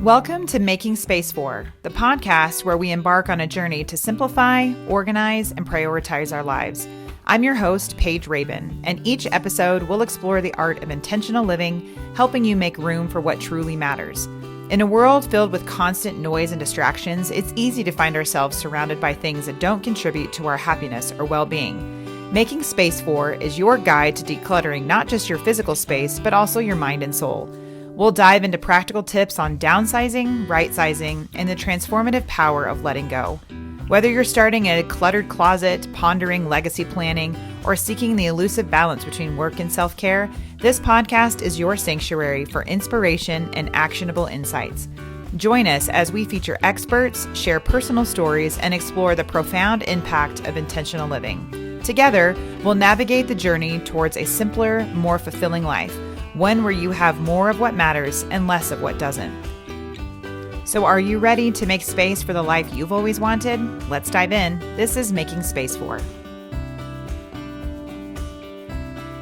Welcome to Making Space For, the podcast where we embark on a journey to simplify, organize, and prioritize our lives. I'm your host, Paige Rabin, and each episode will explore the art of intentional living, helping you make room for what truly matters. In a world filled with constant noise and distractions, it's easy to find ourselves surrounded by things that don't contribute to our happiness or well-being. Making Space For is your guide to decluttering not just your physical space, but also your mind and soul. We'll dive into practical tips on downsizing, right-sizing, and the transformative power of letting go. Whether you're starting a cluttered closet, pondering legacy planning, or seeking the elusive balance between work and self-care, this podcast is your sanctuary for inspiration and actionable insights. Join us as we feature experts, share personal stories, and explore the profound impact of intentional living. Together, we'll navigate the journey towards a simpler, more fulfilling life. One where you have more of what matters and less of what doesn't. So are you ready to make space for the life you've always wanted? Let's dive in. This is Making Space For.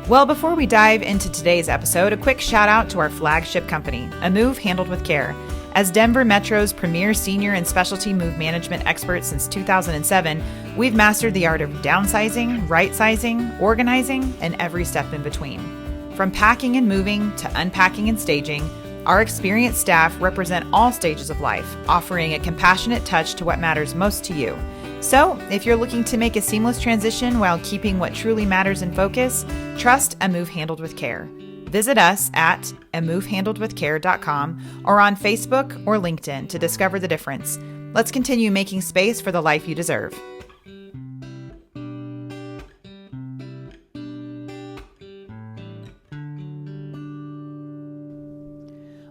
Well, before we dive into today's episode, a quick shout out to our flagship company, A Move Handled with Care. As Denver Metro's premier senior and specialty move management expert since 2007, we've mastered the art of downsizing, right-sizing, organizing, and every step in between. From packing and moving to unpacking and staging, our experienced staff represent all stages of life, offering a compassionate touch to what matters most to you. So, if you're looking to make a seamless transition while keeping what truly matters in focus, trust A Move Handled with Care. Visit us at amovehandledwithcare.com or on Facebook or LinkedIn to discover the difference. Let's continue making space for the life you deserve.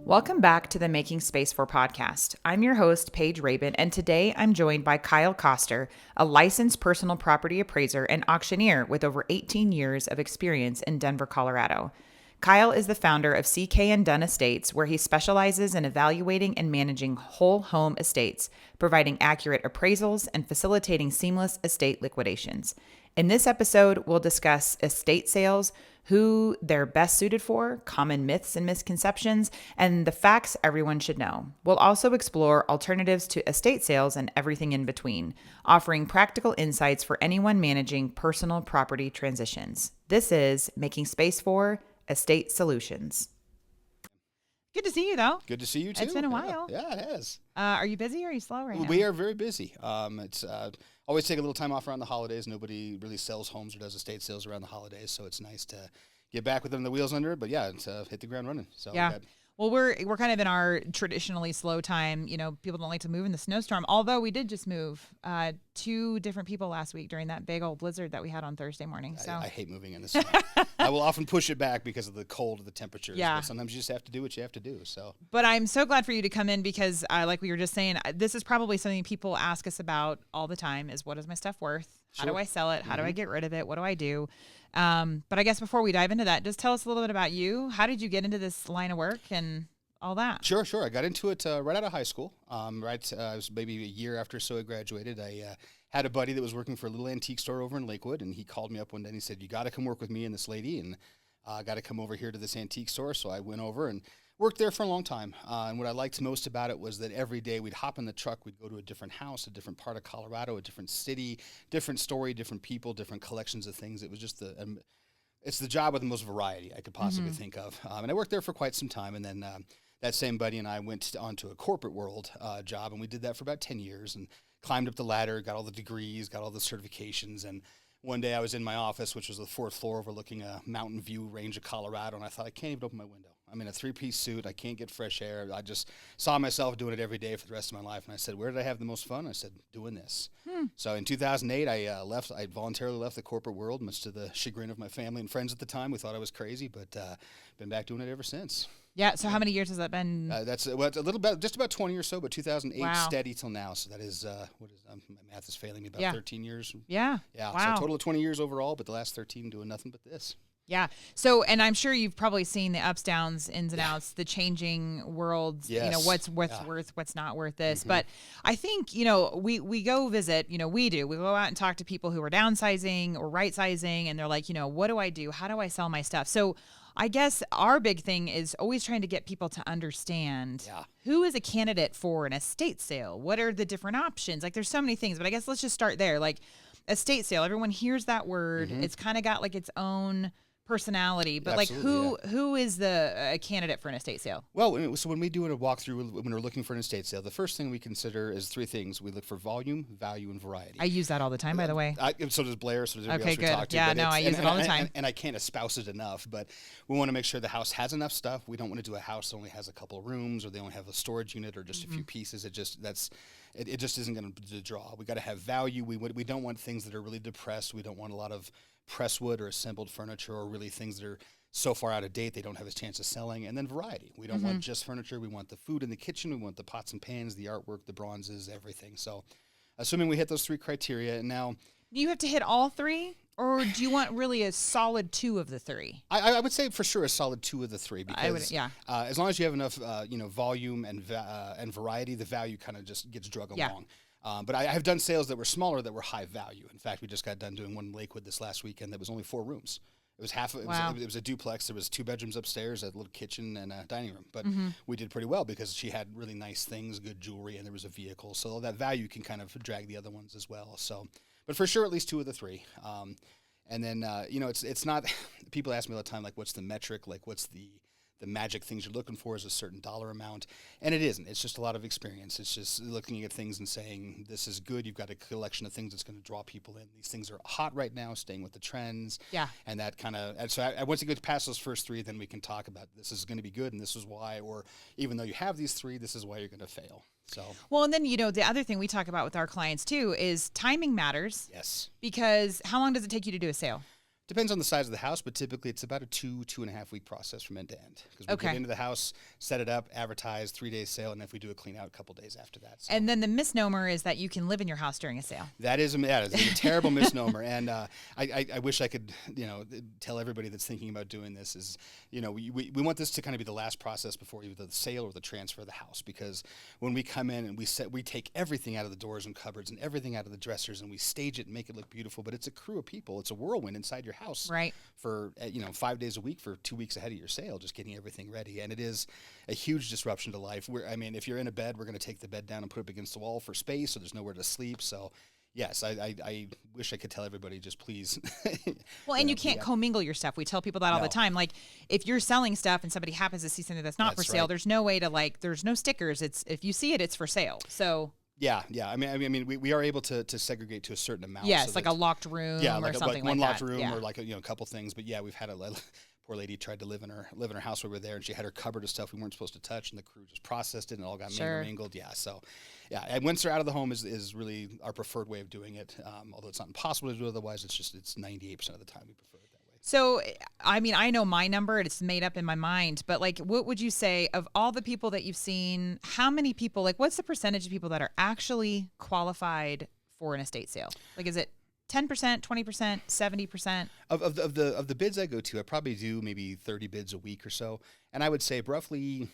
Welcome back to the Making Space For podcast. I'm your host, Paige Rabin, and today I'm joined by Kyle Koster, a licensed personal property appraiser and auctioneer with over 18 years of experience in Denver, Colorado. Kyle is the founder of CK & Dunn Estates, where he specializes in evaluating and managing whole home estates, providing accurate appraisals and facilitating seamless estate liquidations. In this episode, we'll discuss estate sales, who they're best suited for, common myths and misconceptions, and the facts everyone should know. We'll also explore alternatives to estate sales and everything in between, offering practical insights for anyone managing personal property transitions. This is Making Space For Estate Solutions. Good to see you, though. Good to see you, too. It's been a while. Yeah, it has. Are you busy or are you slow right now? We are very busy. It's always take a little time off around the holidays. Nobody really sells homes or does estate sales around the holidays, so it's nice to get back with them, the wheels under it. But yeah, it's hit the ground running. So yeah. Well, we're kind of in our traditionally slow time. You know, people don't like to move in the snowstorm. Although we did just move 2 different people last week during that big old blizzard that we had on Thursday morning. So I hate moving in the snow. I will often push it back because of the cold of the temperatures. Yeah. But sometimes you just have to do what you have to do. So. But I'm so glad for you to come in because, like we were just saying, this is probably something people ask us about all the time: is what is my stuff worth? How do I sell it? How do I get rid of it? What do I do? But I guess before we dive into that, just tell us a little bit about you. How did you get into this line of work and all that? Sure. I got into it right out of high school. It was maybe a year after so I graduated. I had a buddy that was working for a little antique store over in Lakewood, and he called me up one day and he said, "You got to come work with me and this lady, and got to come over here to this antique store." So I went over and worked there for a long time. And what I liked most about it was that every day we'd hop in the truck, we'd go to a different house, a different part of Colorado, a different city, different story, different people, different collections of things. It was just it's the job with the most variety I could possibly think of. And I worked there for quite some time. And then that same buddy and I went on to a corporate world job, and we did that for about 10 years and climbed up the ladder, got all the degrees, got all the certifications. And one day I was in my office, which was the 4th floor overlooking a mountain view range of Colorado, and I thought, I can't even open my window. I'm in a 3-piece suit. I can't get fresh air. I just saw myself doing it every day for the rest of my life. And I said, where did I have the most fun? I said, doing this. So in 2008, I voluntarily left the corporate world, much to the chagrin of my family and friends at the time. We thought I was crazy, but been back doing it ever since. Yeah. So how many years has that been? That's a little bit, just about 20 or so, but 2008 steady till now. So that is, my math is failing me, about 13 years. Yeah. Yeah. Wow. So a total of 20 years overall, but the last 13 doing nothing but this. Yeah. So, and I'm sure you've probably seen the ups, downs, ins and outs, the changing worlds, yes. you know, what's worth, what's not worth this. But I think, you know, we go visit, you know, we go out and talk to people who are downsizing or right sizing, and they're like, you know, what do I do? How do I sell my stuff? So I guess our big thing is always trying to get people to understand who is a candidate for an estate sale. What are the different options? Like there's so many things, but I guess let's just start there. Like estate sale, everyone hears that word. It's kind of got like its own personality, but who is a candidate for an estate sale? Well, so when we do a walkthrough, when we're looking for an estate sale, the first thing we consider is three things. We look for volume, value, and variety. I use that all the time, by the way. So does Blair, so does everybody else good. we talk to. Yeah, no, I use it all the time. And I can't espouse it enough, but we want to make sure the house has enough stuff. We don't want to do a house that only has a couple of rooms, or they only have a storage unit, or just a few pieces. It just isn't going to draw. We got to have value. We don't want things that are really depressed. We don't want a lot of presswood or assembled furniture, or really things that are so far out of date they don't have a chance of selling. And then variety. We don't want just furniture. We want the food in the kitchen. We want the pots and pans, the artwork, the bronzes, everything. So assuming we hit those three criteria, and now... Do you have to hit all three? Or do you want really a solid 2 of the 3? I would say for sure a solid 2 of the 3, because as long as you have enough volume and variety, the value kind of just gets drug along. But I have done sales that were smaller that were high value. In fact, we just got done doing one in Lakewood this last weekend that was only 4 rooms. It was it was a duplex. There was 2 bedrooms upstairs, a little kitchen, and a dining room. But we did pretty well because she had really nice things, good jewelry, and there was a vehicle. So that value can kind of drag the other ones as well. So, but for sure, at least 2 of the 3. And then it's not. People ask me all the time, like, what's the metric? Like, what's the magic things you're looking for is a certain dollar amount, and it isn't. It's just a lot of experience. It's just looking at things and saying, this is good. You've got a collection of things that's going to draw people in. These things are hot right now, staying with the trends. Yeah. And that kind of, and so once you get past those first 3, then we can talk about this is going to be good and this is why, or even though you have these 3, this is why you're going to fail. So. Well, and then, the other thing we talk about with our clients too is timing matters. Yes. Because how long does it take you to do a sale? Depends on the size of the house, but typically it's about a 2.5 week process from end to end. Because we get into the house, set it up, advertise, 3-day sale, and if we do a clean out, a couple days after that. So. And then the misnomer is that you can live in your house during a sale. That is a terrible misnomer, and I wish I could tell everybody that's thinking about doing this is we want this to kind of be the last process before either the sale or the transfer of the house, because when we come in and we take everything out of the doors and cupboards and everything out of the dressers and we stage it and make it look beautiful, but it's a crew of people, it's a whirlwind inside your house, right? For 5 days a week for 2 weeks ahead of your sale, just getting everything ready, and it is a huge disruption to life. If you're in a bed, we're going to take the bed down and put it up against the wall for space, so there's nowhere to sleep. So, yes, I wish I could tell everybody just please. Well, and you can't commingle your stuff. We tell people that all the time. Like, if you're selling stuff and somebody happens to see something that's not for sale, there's no way to there's no stickers. It's if you see it, it's for sale. So. Yeah. I mean, we are able to segregate to a certain amount. Yes, so like a locked room, or something like one that. locked room, yeah. or a couple things. But yeah, we've had a poor lady tried to live in her house while we were there, and she had her cupboard of stuff we weren't supposed to touch, and the crew just processed it, and it all got mingled. Yeah, so and once they're out of the home is really our preferred way of doing it. Although it's not impossible to do otherwise, it's 98% of the time we prefer it that way. So, I mean, I know my number, it's made up in my mind, but what would you say of all the people that you've seen, how many people, what's the percentage of people that are actually qualified for an estate sale? Is it 10%, 20%, 70%? Of the bids I go to, I probably do maybe 30 bids a week or so, and I would say roughly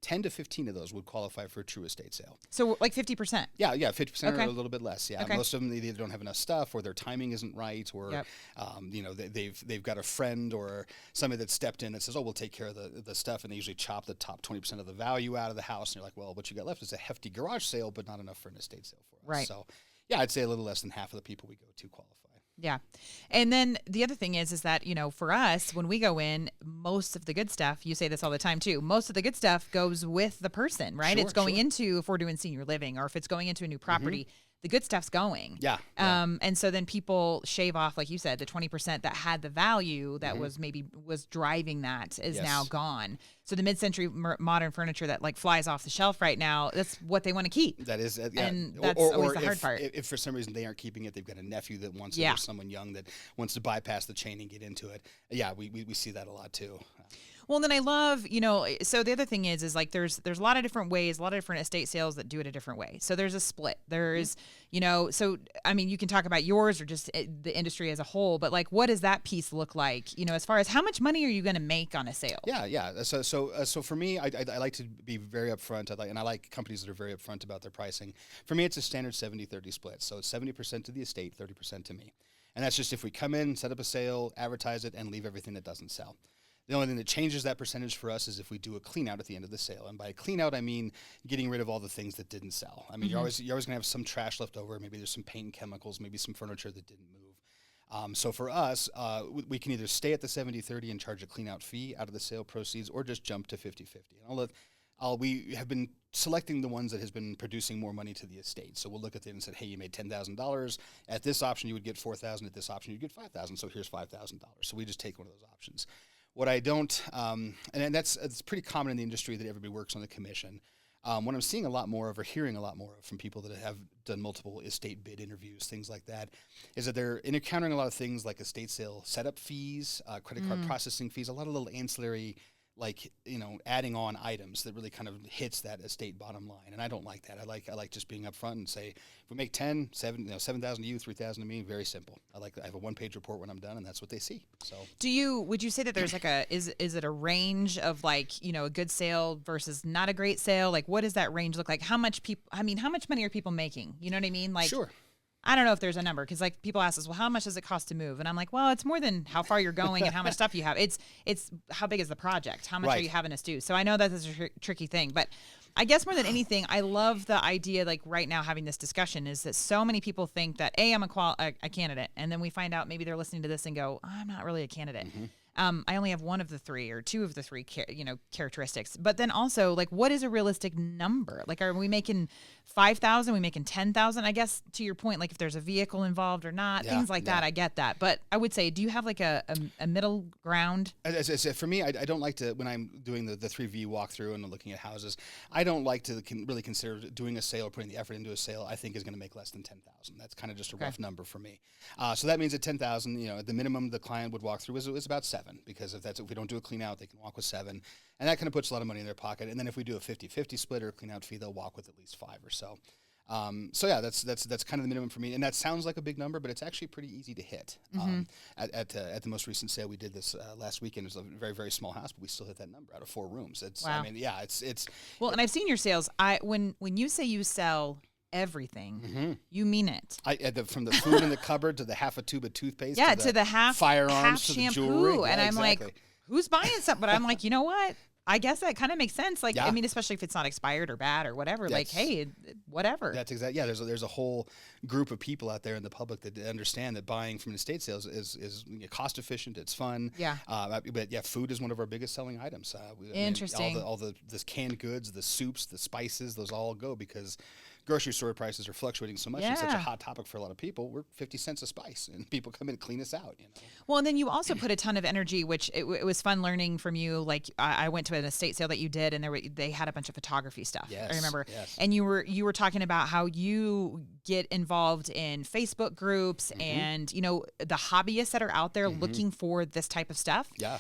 10 to 15 of those would qualify for a true estate sale. So 50%? Yeah, 50% or a little bit less. Yeah, most of them, they either don't have enough stuff, or their timing isn't right, or they've got a friend or somebody that stepped in that says, oh, we'll take care of the stuff, and they usually chop the top 20% of the value out of the house, and you're like, well, what you got left is a hefty garage sale, but not enough for an estate sale for us. Right. So yeah, I'd say a little less than half of the people we go to qualify. Yeah. And then the other thing is that, for us, when we go in, most of the good stuff, you say this all the time too, most of the good stuff goes with the person, right? Sure, it's going into, if we're doing senior living, or if it's going into a new property, the good stuff's going. Yeah. And so then people shave off, like you said, the 20% that had the value that was driving that is now gone. So the mid-century modern furniture that flies off the shelf right now, that's what they want to keep. That is, and that's always the hard part. If for some reason they aren't keeping it, they've got a nephew that wants it, or someone young that wants to bypass the chain and get into it. Yeah, we see that a lot too. Well, then I love, so the other thing is there's a lot of different ways, a lot of different estate sales that do it a different way. So there's a split. There's, so, I mean, you can talk about yours or just the industry as a whole, but what does that piece look like, as far as how much money are you going to make on a sale? Yeah. So for me, I like to be very upfront. And I like companies that are very upfront about their pricing. For me, it's a standard 70-30 split. So it's 70% to the estate, 30% to me. And that's just if we come in, set up a sale, advertise it, and leave everything that doesn't sell. The only thing that changes that percentage for us is if we do a clean out at the end of the sale. And by a clean out, I mean getting rid of all the things that didn't sell. I mean, you're always going to have some trash left over. Maybe there's some paint and chemicals, maybe some furniture that didn't move. So for us, we can either stay at the 70-30 and charge a clean out fee out of the sale proceeds, or just jump to 50-50. And we have been selecting the ones that has been producing more money to the estate. So we'll look at it and say, hey, you made $10,000. At this option, you would get $4,000. At this option, you get $5,000. So here's $5,000. So we just take one of those options. What I don't, and it's pretty common in the industry that everybody works on the commission. What I'm seeing a lot more of, or hearing a lot more of from people that have done multiple estate bid interviews, things like that, is that they're encountering a lot of things like estate sale setup fees, credit card processing fees, a lot of little ancillary, like, adding on items that really kind of hits that estate bottom line. And I don't like that. I like just being upfront and say, if we make 7,000 to you, 3,000 to me, very simple. I have a 1-page report when I'm done, and that's what they see. So would you say that there's like is it a range of like, a good sale versus not a great sale? Like, what does that range look like? How much money are people making? You know what I mean? Like, sure. I don't know if there's a number, because like people ask us, well, how much does it cost to move? And I'm like, well, it's more than how far you're going and how much stuff you have. It's how big is the project? How much are you having us do? So I know that's a tricky thing, but I guess more than anything, I love the idea, like right now having this discussion, is that so many people think that I'm a candidate, and then we find out maybe they're listening to this and go, I'm not really a candidate. Mm-hmm. I only have one of the three or two of the three, characteristics. But then also, like, what is a realistic number? Like, are we making 5,000? Are we making 10,000? I guess to your point, like if there's a vehicle involved or not, things like that. I get that. But I would say, do you have like a middle ground? As I said, for me, I don't like to, when I'm doing the 3V walkthrough and looking at houses, I don't like to really consider doing a sale or putting the effort into a sale I think is going to make less than 10,000. That's kind of just a rough number for me. So that means at 10,000, at the minimum the client would walk through is about 7. Because if we don't do a clean out, they can walk with 7, and that kind of puts a lot of money in their pocket. And then if we do a 50-50 split or a clean out fee, they'll walk with at least 5 or so. That's kind of the minimum for me. And that sounds like a big number, but it's actually pretty easy to hit. Mm-hmm. At the most recent sale we did this last weekend, it was a very, very small house, but we still hit that number out of 4 rooms. Wow. It's well, and I've seen your sales. When you say you sell everything, you mean it. From the food in the cupboard to the half a tube of toothpaste, to the half firearms, to shampoo, the jewelry, and I'm like, who's buying something? But I'm like, you know what? I guess that kind of makes sense. Like, I mean, especially if it's not expired or bad or whatever. Like, hey, whatever. That's exactly. Yeah, there's a whole group of people out there in the public that understand that buying from an estate sales is cost efficient. It's fun. Yeah. But food is one of our biggest selling items. Interesting. All the canned goods, the soups, the spices, those all go because grocery store prices are fluctuating so much. It's such a hot topic for a lot of people. We're 50 cents a spice, and people come in and clean us out. Well, and then you also put a ton of energy, which it was fun learning from you. Like I went to an estate sale that you did, and they had a bunch of photography stuff. Yes, I remember, yes. And you were talking about how you get involved in Facebook groups and the hobbyists that are out there looking for this type of stuff. Yeah.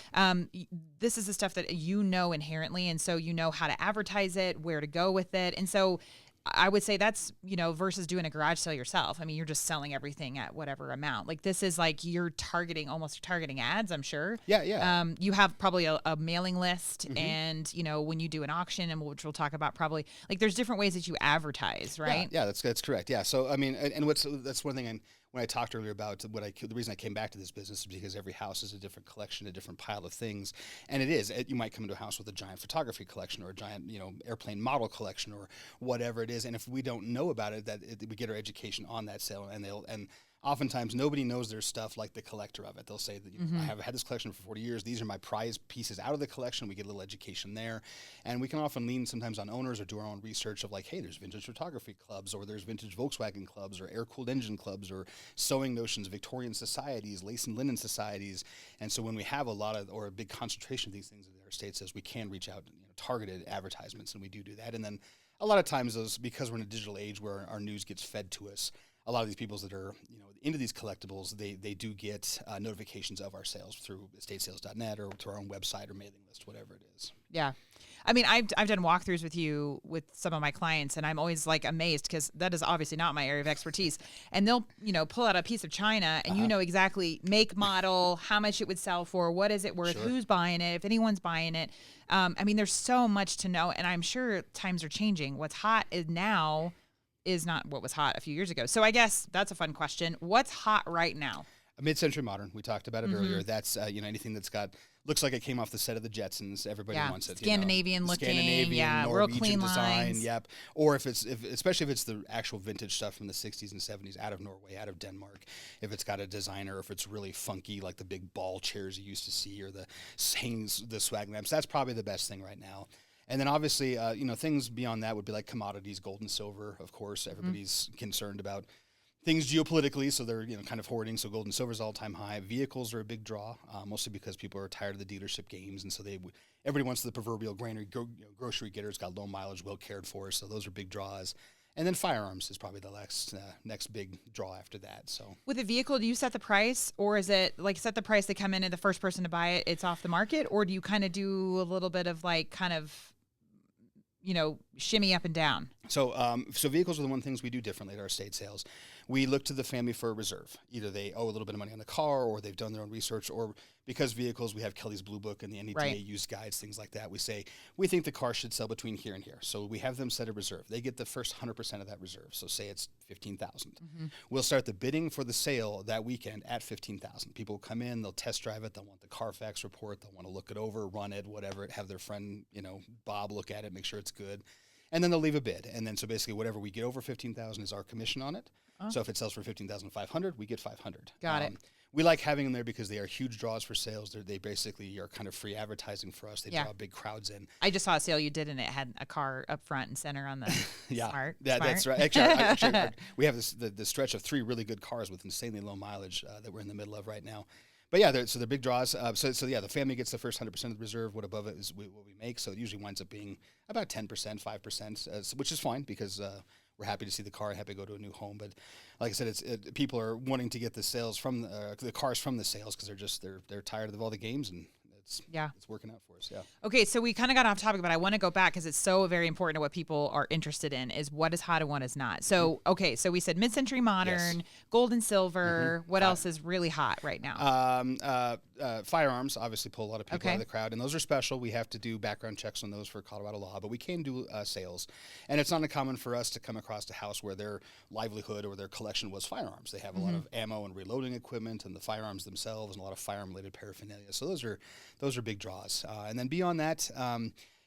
This is the stuff that inherently, and so you know how to advertise it, where to go with it, and so I would say that's, versus doing a garage sale yourself. I mean, you're just selling everything at whatever amount. Like this is like you're targeting ads, I'm sure. Yeah. You have probably a mailing list and, when you do an auction, and which we'll talk about probably, like there's different ways that you advertise, right? Yeah, that's correct. Yeah. So, I mean, and that's one thing when I talked earlier about the reason I came back to this business is because every house is a different collection, a different pile of things. And it is. You might come into a house with a giant photography collection or a giant, airplane model collection or whatever it is. And if we don't know about it, we get our education on that sale, and oftentimes nobody knows their stuff like the collector of it. They'll say that I have had this collection for 40 years. These are my prize pieces out of the collection. We get a little education there. And we can often lean sometimes on owners or do our own research of like, hey, there's vintage photography clubs, or there's vintage Volkswagen clubs, or air-cooled engine clubs, or sewing notions, Victorian societies, lace and linen societies. And so when we have a big concentration of these things in our estate says, we can reach out targeted advertisements, and we do that. And then a lot of times because we're in a digital age where our news gets fed to us, a lot of these people that are into these collectibles, they do get notifications of our sales through estatesales.net or through our own website or mailing list, whatever it is. Yeah. I mean, I've done walkthroughs with you with some of my clients, and I'm always like amazed because that is obviously not my area of expertise. And they'll, pull out a piece of china and you know exactly make, model, how much it would sell for, what is it worth, who's buying it, if anyone's buying it. I mean, there's so much to know, and I'm sure times are changing. What's hot now is not what was hot a few years ago. So I guess that's a fun question. What's hot right now? A mid-century modern. We talked about it earlier. That's anything that's looks like it came off the set of the Jetsons. Everybody wants it. Scandinavian looking. Scandinavian, real Norwegian clean design. lines. Yep. Or especially if it's the actual vintage stuff from the 60s and 70s out of Norway, out of Denmark. If it's got a designer, if it's really funky, like the big ball chairs you used to see, or the swag lamps. That's probably the best thing right now. And then obviously, things beyond that would be like commodities, gold and silver. Of course, everybody's concerned about things geopolitically, so they're kind of hoarding. So gold and silver is all-time high. Vehicles are a big draw, mostly because people are tired of the dealership games, and so everybody wants the proverbial grocery getter's got low mileage, well cared for. So those are big draws. And then firearms is probably the next big draw after that. So with a vehicle, do you set the price, or is it like set the price, they come in and the first person to buy it, it's off the market, or do you kind of do a little bit of shimmy up and down? So vehicles are the one things we do differently at our estate sales. We look to the family for a reserve. Either they owe a little bit of money on the car, or they've done their own research, or because vehicles, we have Kelly's Blue Book and the NETA used guides, things like that. We say, we think the car should sell between here and here. So we have them set a reserve. They get the first 100% of that reserve. So say it's $15,000. We'll start the bidding for the sale that weekend at $15,000. People come in, they'll test drive it. They'll want the Carfax report. They'll want to look it over, run it, whatever, have their friend, Bob, look at it, make sure it's good. And then they'll leave a bid. And then so basically whatever we get over $15,000 is our commission on it. So if it sells for $15,500, we get $500. Got it. We like having them there because they are huge draws for sales. They basically are kind of free advertising for us. They draw big crowds in. I just saw a sale you did, and it had a car up front and center on the smart. That's right. Actually, we have the stretch of 3 really good cars with insanely low mileage that we're in the middle of right now. But yeah, they're big draws. So the family gets the first 100% of the reserve. What above it is what we make. So it usually winds up being about 10%, 5%, which is fine because we're happy to see the car, happy to go to a new home. But like I said, people are wanting to get the sales from the cars from the sales because they're tired of all the games, and it's working out for us. Yeah. Okay, so we kind of got off topic, but I want to go back because it's so very important to what people are interested in is what is hot and what is not. So so we said mid-century modern, gold and silver. What else is really hot right now? Firearms obviously pull a lot of people out of the crowd, and those are special. We have to do background checks on those for Colorado law, but we can do sales. And it's not uncommon for us to come across a house where their livelihood or their collection was firearms. They have a lot of ammo and reloading equipment, and the firearms themselves, and a lot of firearm-related paraphernalia. So those are big draws. And then beyond that,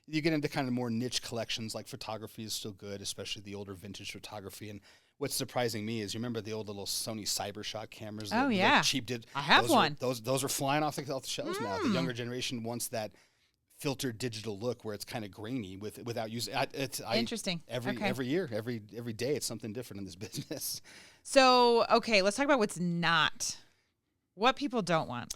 you get into kind of more niche collections, like photography is still good, especially the older vintage photography. And what's surprising me is you remember the old little Sony CyberShot cameras? The cheap I have one. Those are flying off the shelves now. The younger generation wants that filtered digital look where it's kind of grainy without using it. Interesting. Every year, every day, it's something different in this business. So, let's talk about what's not. What people don't want.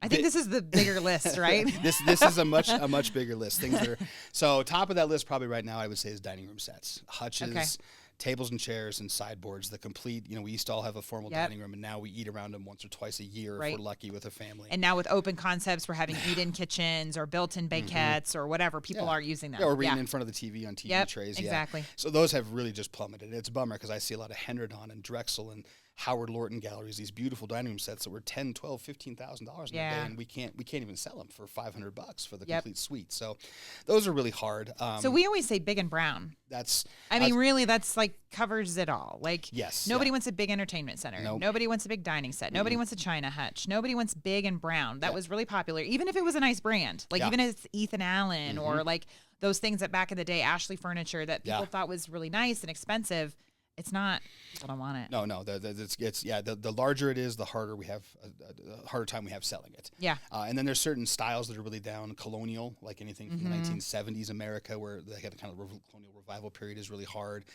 I think this is the bigger list, right? This is a much bigger list. Things that are so top of that list probably right now I would say is dining room sets, hutches, tables and chairs, and sideboards. The complete. We used to all have a formal dining room, and now we eat around them once or twice a year if we're lucky with a family. And now with open concepts, we're having eat-in kitchens or built-in banquettes or whatever. People are using them. Yeah, or reading in front of the TV on TV trays. Exactly. So those have really just plummeted. It's a bummer because I see a lot of Henderson and Drexel and Howard Lorton galleries, these beautiful dining room sets that were $10,000, $12,000, $15,000 in a day, and we can't even sell them for $500 for the complete suite. So those are really hard. So we always say big and brown. Really, that's like covers it all. Like, nobody wants a big entertainment center. Nope. Nobody wants a big dining set. Nobody wants a China hutch. Nobody wants big and brown. That was really popular, even if it was a nice brand. Like even if it's Ethan Allen or like those things that back in the day, Ashley Furniture, that people thought was really nice and expensive. It's not. People don't want it. No. The larger it is, the harder we have, the harder time we have selling it. Yeah. And then there's certain styles that are really down. Colonial, like anything from the 1970s America, where they had a kind of colonial revival period, is really hard.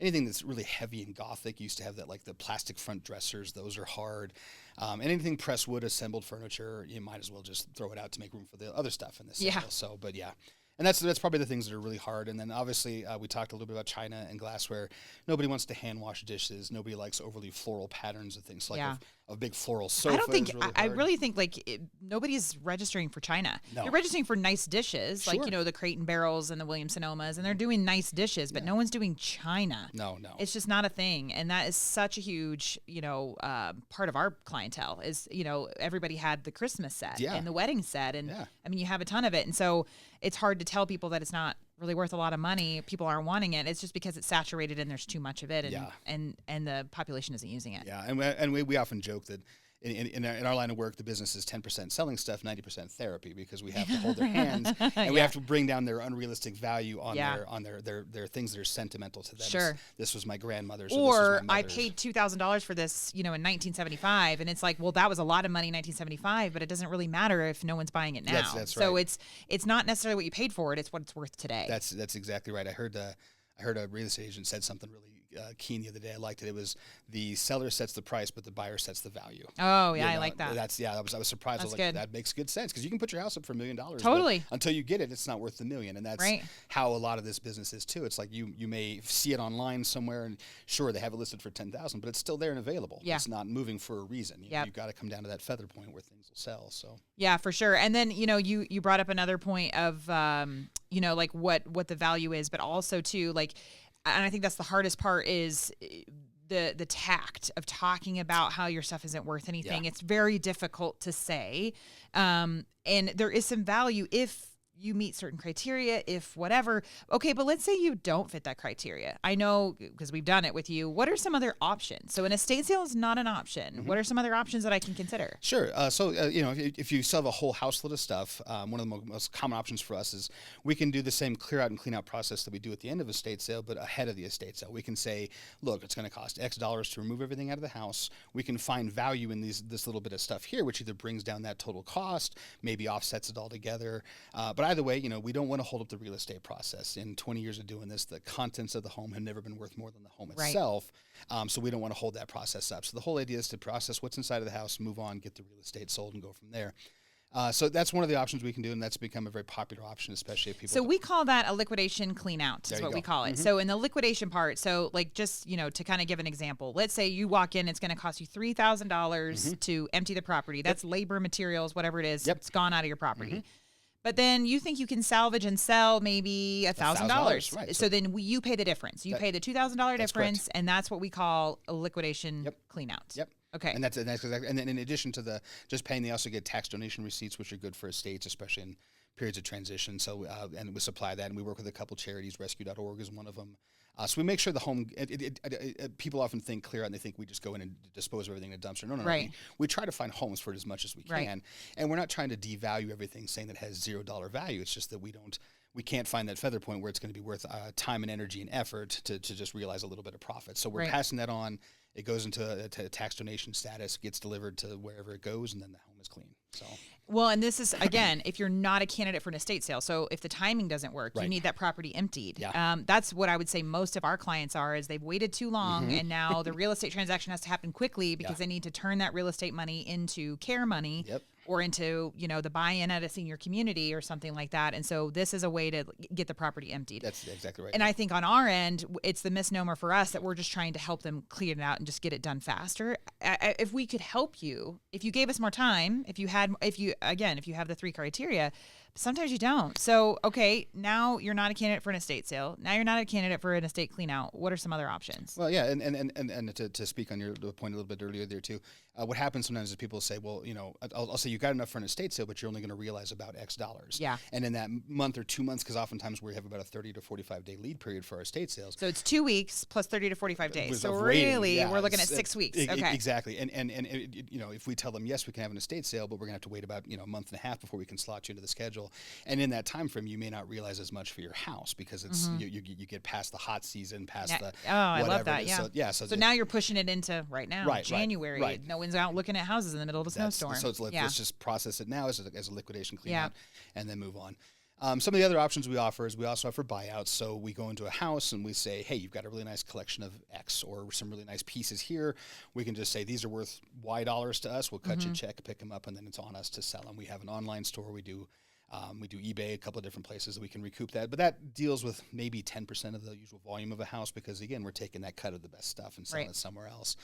Anything that's really heavy and gothic used to have that, like the plastic front dressers. Those are hard. Anything pressed wood, assembled furniture, you might as well just throw it out to make room for the other stuff in the sale. So, but yeah. And that's probably the things that are really hard. And then obviously we talked a little bit about china and glassware. Nobody wants to hand wash dishes. Nobody likes overly floral patterns and things like a big floral sofa. I really think nobody's registering for china. No. You're registering for nice dishes, like the Crate and Barrels and the Williams Sonomas, and they're doing nice dishes, but no one's doing china. No, it's just not a thing. And that is such a huge part of our clientele. Is everybody had the Christmas set and the wedding set, and I mean you have a ton of it, and so it's hard to tell people that it's not really worth a lot of money. People aren't wanting it. It's just because it's saturated and there's too much of it, and the population isn't using it. Yeah, and we often joke that in our line of work, the business is 10% selling stuff, 90% therapy, because we have to hold their hands and we have to bring down their unrealistic value on their things that are sentimental to them. Sure. This was my grandmother's. Or I paid $2,000 for this, in 1975, and it's like, well, that was a lot of money in 1975, but it doesn't really matter if no one's buying it now. That's so right. it's not necessarily what you paid for it; it's what it's worth today. That's exactly right. I heard a real estate agent said something really keen the other day. I liked it. It was the seller sets the price, but the buyer sets the value. Oh yeah, I like that. I was surprised. I was like, good. That makes good sense, because you can put your house up for $1 million. Totally. But until you get it, it's not worth the million, and that's how a lot of this business is too. It's like you may see it online somewhere, and sure, they have it listed for $10,000, but it's still there and available. Yeah. It's not moving for a reason. You've got to come down to that feather point where things will sell. So yeah, for sure. And then you brought up another point of like what the value is, but also too like. And I think that's the hardest part is the tact of talking about how your stuff isn't worth anything. Yeah. It's very difficult to say. And there is some value if you meet certain criteria, if whatever. Okay, but let's say you don't fit that criteria. I know because we've done it with you. What are some other options? So an estate sale is not an option. Mm-hmm. What are some other options that I can consider? Sure. If you still have a whole house full of stuff, one of the most common options for us is we can do the same clear out and clean out process that we do at the end of a estate sale, but ahead of the estate sale. We can say, look, it's going to cost X dollars to remove everything out of the house. We can find value in this little bit of stuff here, which either brings down that total cost, maybe offsets it all together. But either way, we don't want to hold up the real estate process. In 20 years of doing this, the contents of the home have never been worth more than the home itself. So we don't want to hold that process up. So the whole idea is to process what's inside of the house, move on, get the real estate sold, and go from there. So that's one of the options we can do, and that's become a very popular option, especially if people. So we call that a liquidation clean out is what we call it. Mm-hmm. So in the liquidation part, so like just, to kind of give an example, let's say you walk in, it's going to cost you $3,000 to empty the property. That's labor, materials, whatever it is. It's gone out of your property. Mm-hmm. But then you think you can salvage and sell maybe $1,000. Right. So then you pay the difference. You pay the $2,000 difference, correct. And that's what we call a liquidation clean out. Yep. Okay. And that's exactly. And then in addition to the just paying, they also get tax donation receipts, which are good for estates, especially in periods of transition. So and we supply that, and we work with a couple charities. Rescue.org is one of them. So we make sure the home. People often think clear out, and they think we just go in and dispose of everything in a dumpster. No. Right. We try to find homes for it as much as we can, and we're not trying to devalue everything, saying that it has $0 value. It's just that we can't find that feather point where it's going to be worth time and energy and effort to just realize a little bit of profit. So we're passing that on. It goes into a tax donation status, gets delivered to wherever it goes, and then the home is clean. So. Well, and this is, again, if you're not a candidate for an estate sale. So if the timing doesn't work, you need that property emptied. Yeah. That's what I would say most of our clients are, is they've waited too long, and now the real estate transaction has to happen quickly because they need to turn that real estate money into care money. Or into, the buy-in at a senior community or something like that. And so this is a way to get the property emptied. That's exactly right. And I think on our end, it's the misnomer for us that we're just trying to help them clean it out and just get it done faster. If we could help you, if you gave us more time, if you have the 3 criteria, sometimes you don't. So, okay, now you're not a candidate for an estate sale. Now you're not a candidate for an estate clean out. What are some other options? Well, yeah, and to speak on your point a little bit earlier there too, what happens sometimes is people say, well, I'll say you got enough for an estate sale, but you're only going to realize about X dollars. Yeah. And in that month or 2 months, because oftentimes we have about a 30 to 45 day lead period for our estate sales. So it's 2 weeks plus 30 to 45 days. So really, we're looking at 6 weeks. Okay. Exactly. And if we tell them, yes, we can have an estate sale, but we're going to have to wait about, a month and a half before we can slot you into the schedule. And in that time frame, you may not realize as much for your house because it's you get past the hot season, I love that. Yeah. So now you're pushing it into right now, January. Right. No one's out looking at houses in the middle of a snowstorm. So let's just process it now as a liquidation clean out and then move on. Some of the other options we offer is we also offer buyouts. So we go into a house and we say, hey, you've got a really nice collection of X or some really nice pieces here. We can just say these are worth Y dollars to us. We'll cut you a check, pick them up, and then it's on us to sell them. We have an online store. We do eBay, a couple of different places that we can recoup that. But that deals with maybe 10% of the usual volume of a house because, again, we're taking that cut of the best stuff and selling it somewhere else.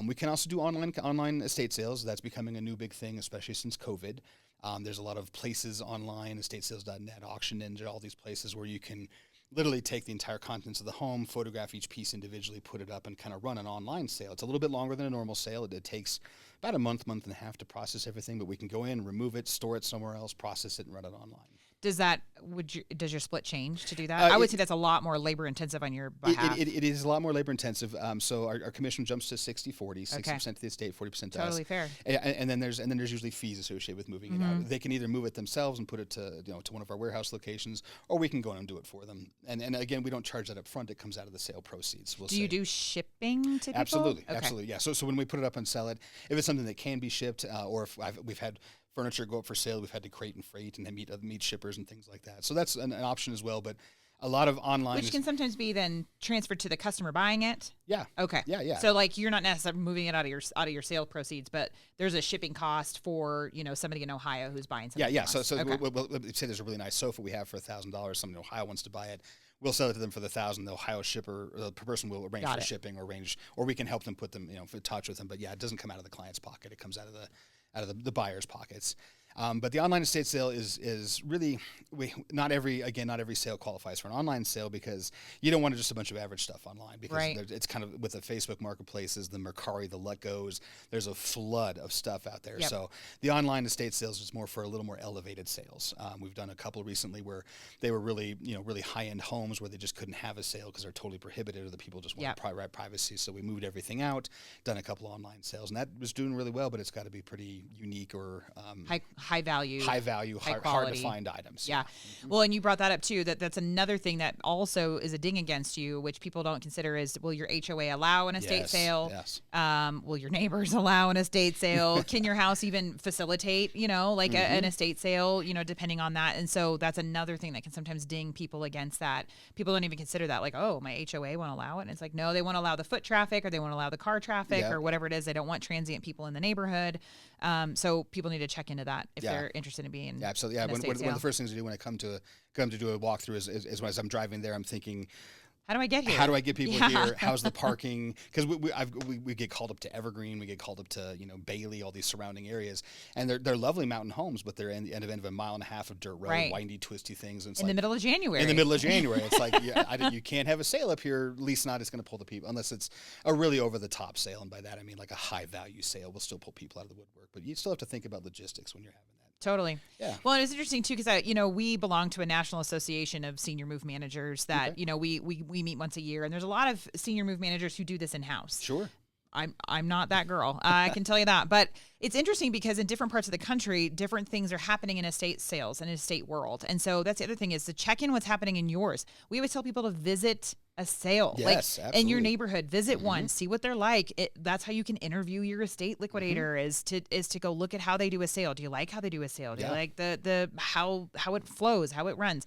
We can also do online estate sales. That's becoming a new big thing, especially since COVID. There's a lot of places online, estatesales.net, Auction Ninja, all these places where you can literally take the entire contents of the home, photograph each piece individually, put it up, and kind of run an online sale. It's a little bit longer than a normal sale. It takes about a month and a half to process everything, but we can go in, remove it, store it somewhere else, process it, and run it online. Does your split change to do that? I would say that's a lot more labor intensive on your behalf. It is a lot more labor intensive. So our commission jumps to 60-40, 60% to the estate, 40% to us. Totally fair. And then there's usually fees associated with moving it out. They can either move it themselves and put it to one of our warehouse locations, or we can go in and do it for them. And again, we don't charge that up front. It comes out of the sale proceeds. Do you do shipping to people? Absolutely, absolutely. Yeah. So when we put it up and sell it, if it's something that can be shipped, or if we've had furniture go up for sale, we've had to crate and freight and then meet shippers and things like that. So that's an option as well. But a lot of online, which can sometimes be then transferred to the customer buying it. Yeah. Okay. Yeah. So like you're not necessarily moving it out of your sale proceeds, but there's a shipping cost for somebody in Ohio who's buying something. Yeah. So okay. we'll say there's a really nice sofa we have for $1,000. Somebody in Ohio wants to buy it. We'll sell it to them for the $1,000. The Ohio shipper, the person will arrange for shipping or we can help them put them, for touch with them. But yeah, it doesn't come out of the client's pocket. It comes out of the buyer's pockets. But the online estate sale is really not every sale qualifies for an online sale, because you don't want just a bunch of average stuff online, because it's kind of with the Facebook marketplaces, the Mercari, the Letgos, there's a flood of stuff out there. Yep. So the online estate sales is more for a little more elevated sales. We've done a couple recently where they were really really high end homes where they just couldn't have a sale because they're totally prohibited, or the people just want privacy. So we moved everything out, done a couple of online sales, and that was doing really well. But it's got to be pretty unique or high value, hard to find items. Yeah. Well, and you brought that up too, that's another thing that also is a ding against you, which people don't consider, is will your HOA allow an estate sale? Yes. Will your neighbors allow an estate sale? Can your house even facilitate, an estate sale, depending on that? And so that's another thing that can sometimes ding people against that. People don't even consider that, like, oh, my HOA won't allow it. And it's like, no, they won't allow the foot traffic, or they won't allow the car traffic or whatever it is. They don't want transient people in the neighborhood. So people need to check into that if they're interested in being absolutely. Yeah, one of the first things I do when I come to do a walkthrough is as I'm driving there, I'm thinking, how do I get here? How do I get people here? How's the parking? Because we get called up to Evergreen, we get called up to Bailey, all these surrounding areas, and they're lovely mountain homes, but they're in the end of a mile and a half of dirt road, windy, twisty things. And it's the middle of January. In the middle of January, it's like you can't have a sale up here. At least not. It's going to pull the people, unless it's a really over the top sale, and by that I mean like a high value sale. We'll still pull people out of the woodwork, but you still have to think about logistics when you're having that. Totally. Yeah. Well, and it's interesting too, because we belong to a national association of senior move managers that we meet once a year, and there's a lot of senior move managers who do this in house. Sure. I'm not that girl. I can tell you that. But it's interesting because in different parts of the country, different things are happening in estate sales and estate world. And so that's the other thing, is to check in what's happening in yours. We always tell people to visit a sale, absolutely. In your neighborhood, visit one, see what they're like. That's how you can interview your estate liquidator, is to go look at how they do a sale. Do you like how they do a sale? Do you like the how it flows, how it runs?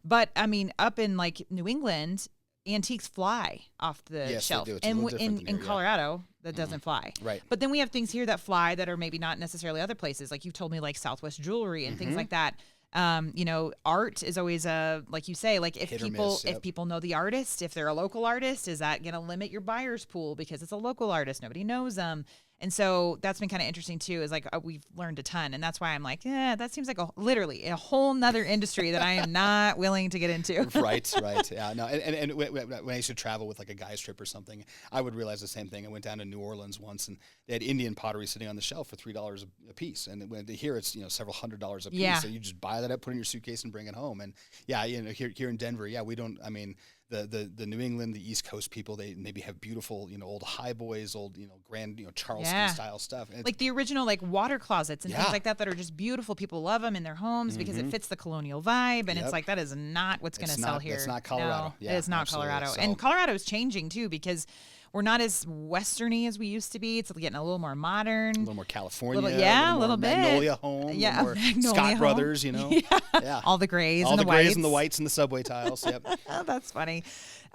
But I mean, up in like New England, antiques fly off the shelf, and in Colorado that doesn't fly. Right. But then we have things here that fly that are maybe not necessarily other places. Like you told me, like Southwest Jewelry and things like that. Art is always like you say, like if people know the artist, if they're a local artist, is that going to limit your buyer's pool because it's a local artist? Nobody knows them. And so that's been kind of interesting too, is like we've learned a ton. And that's why I'm like, that seems like literally a whole nother industry that I am not willing to get into. Right. Yeah, no. And when I used to travel with like a guy's trip or something, I would realize the same thing. I went down to New Orleans once, and they had Indian pottery sitting on the shelf for $3 a piece. And when here it's, several $100s a piece. Yeah. So you just buy that up, put it in your suitcase and bring it home. And here in Denver, we don't, I mean, the New England, the East Coast people, they maybe have beautiful, old highboys, old, grand, Charleston style stuff. And like the original, like water closets and things like that are just beautiful. People love them in their homes because it fits the colonial vibe. And it's like, that is not what's going to sell here. It's not Colorado. No, it is not Colorado. So. And Colorado is changing too, because we're not as westerny as we used to be. It's getting a little more modern. A little more California. A little bit. Magnolia home. Yeah. Magnolia Scott home. Brothers, Yeah. All the grays and the whites. All the grays and the whites and the subway tiles. Yep. Oh, that's funny.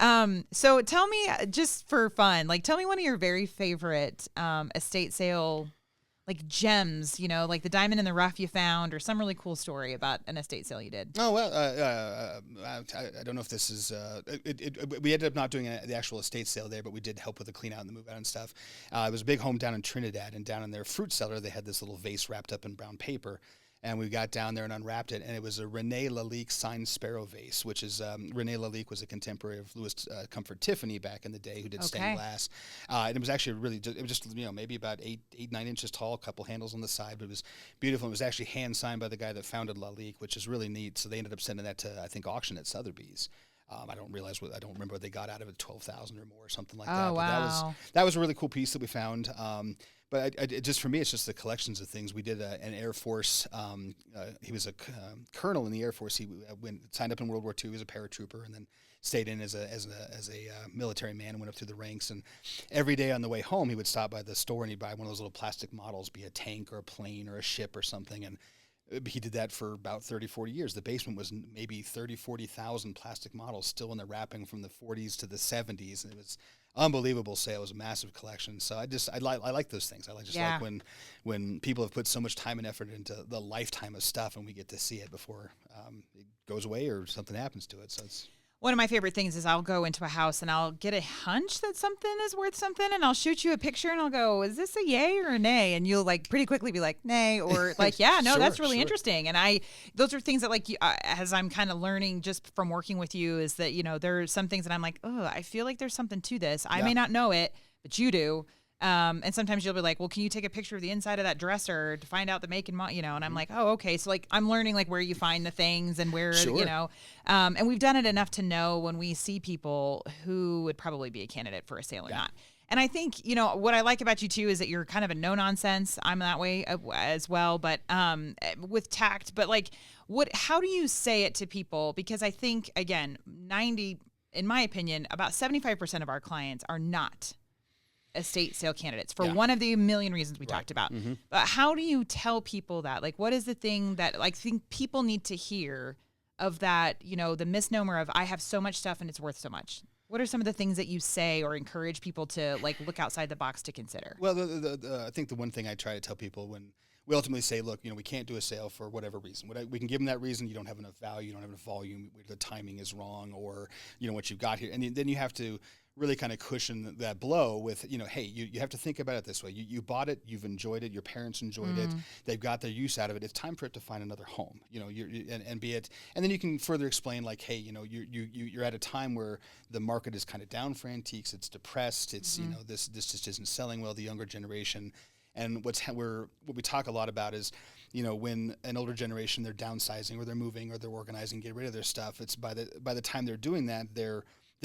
So tell me, just for fun, tell me one of your very favorite estate sale gems, like the diamond in the rough you found, or some really cool story about an estate sale you did. Oh, well, I don't know if this is, we ended up not doing the actual estate sale there, but we did help with the clean out and the move out and stuff. It was a big home down in Trinidad, and down in their fruit cellar, they had this little vase wrapped up in brown paper. And we got down there and unwrapped it, and it was a René Lalique signed sparrow vase, which is René Lalique was a contemporary of Louis Comfort Tiffany back in the day, who did stained glass. And it was actually it was just maybe about 9 inches tall, a couple handles on the side, but it was beautiful. It was actually hand signed by the guy that founded Lalique, which is really neat. So they ended up sending that to, I think, auction at Sotheby's. I don't remember what they got out of it, 12,000 or more, or something like that. Oh, wow. But that was a really cool piece that we found. But just for me, it's just the collections of things. We did an Air Force. He was a colonel in the Air Force. He signed up in World War II. He was a paratrooper, and then stayed in as a military man and went up through the ranks. And every day on the way home, he would stop by the store and he'd buy one of those little plastic models, be a tank or a plane or a ship or something. And he did that for about 30, 40 years. The basement was maybe 30, 40,000 plastic models still in the wrapping from the 40s to the 70s. And it was unbelievable sale. It was a massive collection. So I like those things. I like when people have put so much time and effort into the lifetime of stuff and we get to see it before it goes away or something happens to it. So it's one of my favorite things is I'll go into a house and I'll get a hunch that something is worth something, and I'll shoot you a picture and I'll go, is this a yay or a nay? And you'll like pretty quickly be like, nay, or like, yeah, no, that's really interesting. And those are things that like, as I'm kind of learning just from working with you, is that, there are some things that I'm like, oh, I feel like there's something to this. I may not know it, but you do. And sometimes you'll be like, well, can you take a picture of the inside of that dresser to find out the make and model, and I'm like, oh, okay. So like, I'm learning like where you find the things and where, and we've done it enough to know when we see people who would probably be a candidate for a sale or not. And I think, what I like about you too, is that you're kind of a no nonsense. I'm that way as well, but, with tact, but like how do you say it to people? Because I think again, in my opinion, about 75% of our clients are not estate sale candidates for one of the million reasons we talked about. Mm-hmm. But how do you tell people that? Like, what is the thing that like think people need to hear of that, the misnomer of I have so much stuff and it's worth so much? What are some of the things that you say or encourage people to like look outside the box to consider? Well, I think the one thing I try to tell people when we ultimately say, look, we can't do a sale for whatever reason. We can give them that reason. You don't have enough value, you don't have enough volume, the timing is wrong, or what you've got here. And then you have to really kind of cushion that blow with, hey, you have to think about it this way. You bought it, you've enjoyed it, your parents enjoyed it, they've got their use out of it. It's time for it to find another home, and be it. And then you can further explain like, hey, you're at a time where the market is kind of down for antiques. It's depressed. It's, this just isn't selling well, the younger generation. And what we talk a lot about is, when an older generation, they're downsizing or they're moving or they're organizing, get rid of their stuff. It's by the time they're doing that, their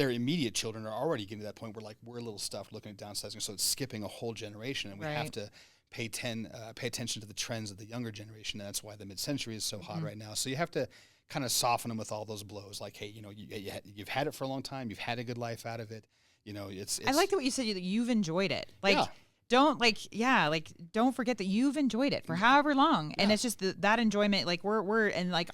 immediate children are already getting to that point where like we're a little stuffed looking at downsizing. So it's skipping a whole generation, and we have to pay attention to the trends of the younger generation. And that's why the mid-century is so hot right now. So you have to kind of soften them with all those blows. Like, hey, you've had it for a long time. You've had a good life out of it. It's I like what you said, that you've enjoyed it. Like, don't don't forget that you've enjoyed it for however long. And it's just that enjoyment, like we're in like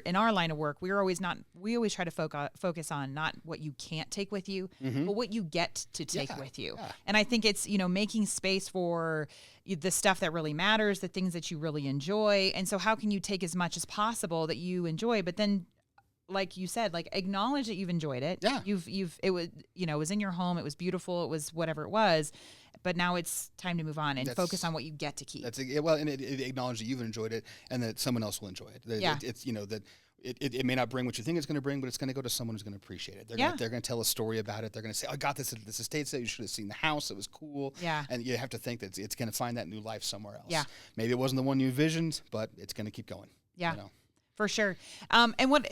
in our line of work, we always try to focus on not what you can't take with you, but what you get to take with you. Yeah. And I think it's, making space for the stuff that really matters, the things that you really enjoy. And so how can you take as much as possible that you enjoy, but then like you said, like acknowledge that you've enjoyed it. Yeah. It was, it was in your home. It was beautiful. It was whatever it was. But now it's time to move on and focus on what you get to keep. And it acknowledge that you've enjoyed it and that someone else will enjoy it. It's that it may not bring what you think it's going to bring, but it's going to go to someone who's going to appreciate it. They're going to tell a story about it. They're going to say, I got this at this estate sale. You should have seen the house. It was cool. Yeah. And you have to think that it's going to find that new life somewhere else. Yeah. Maybe it wasn't the one you envisioned, but it's going to keep going. Yeah. For sure.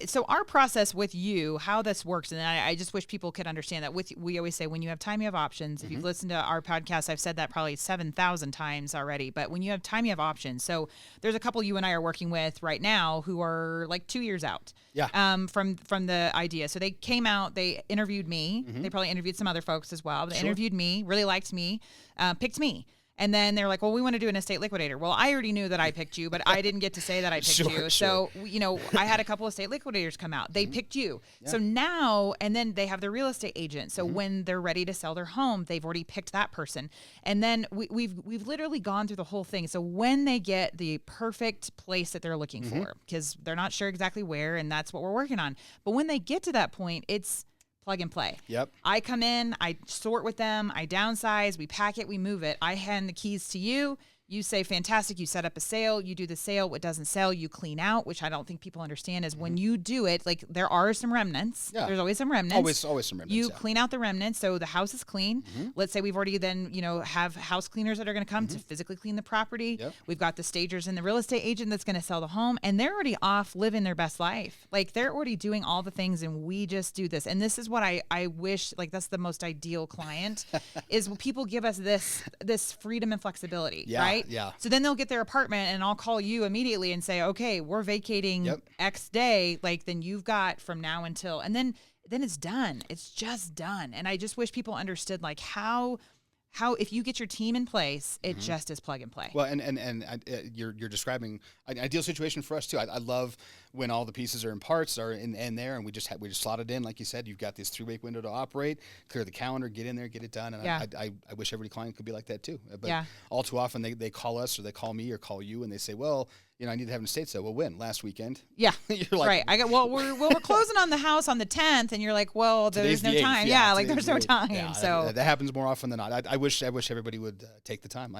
So our process with you, how this works, and I just wish people could understand that we always say, when you have time, you have options. If you've listened to our podcast, I've said that probably 7,000 times already, but when you have time, you have options. So there's a couple you and I are working with right now who are like 2 years out from the idea. So they came out, they interviewed me. They probably interviewed some other folks as well. They interviewed me, really liked me, picked me. And then they're like, well, we want to do an estate liquidator. Well, I already knew that I picked you, but I didn't get to say that I picked you. So, I had a couple of estate liquidators come out. They picked you. Yeah. So now, and then they have their real estate agent. So when they're ready to sell their home, they've already picked that person. And then we've literally gone through the whole thing. So when they get the perfect place that they're looking for, because they're not sure exactly where, and that's what we're working on. But when they get to that point, it's plug and play. Yep. I come in, I sort with them, I downsize, we pack it, we move it. I hand the keys to you. You say, fantastic, you set up a sale, you do the sale, what doesn't sell, you clean out, which I don't think people understand is when you do it, like there are some remnants. Yeah. There's always some remnants. Always some remnants. You clean out the remnants, so the house is clean. Let's say we've already then, have house cleaners that are going to come to physically clean the property. Yep. We've got the stagers and the real estate agent that's going to sell the home, and they're already off living their best life. Like they're already doing all the things, and we just do this. And this is what I wish, like that's the most ideal client, is when people give us this freedom and flexibility, right? Yeah. So then they'll get their apartment and I'll call you immediately and say, okay, we're vacating X day. Like then you've got from now until, and then it's done. It's just done. And I just wish people understood like how if you get your team in place, it just is plug and play. Well, and you're describing an ideal situation for us too. I love when all the pieces are in parts are in there, and we just slot it in, like you said. You've got this 3-week window to operate, clear the calendar, get in there, get it done. And I wish every client could be like that too. But all too often they call us or they call me or call you and they say, well, I need to have an estate sale. Well, when? Last weekend? Yeah. You're like, right. We're closing on the house on the 10th, and you're like, well, there's no time. Yeah, like there's no time. Yeah, so that happens more often than not. I wish everybody would take the time.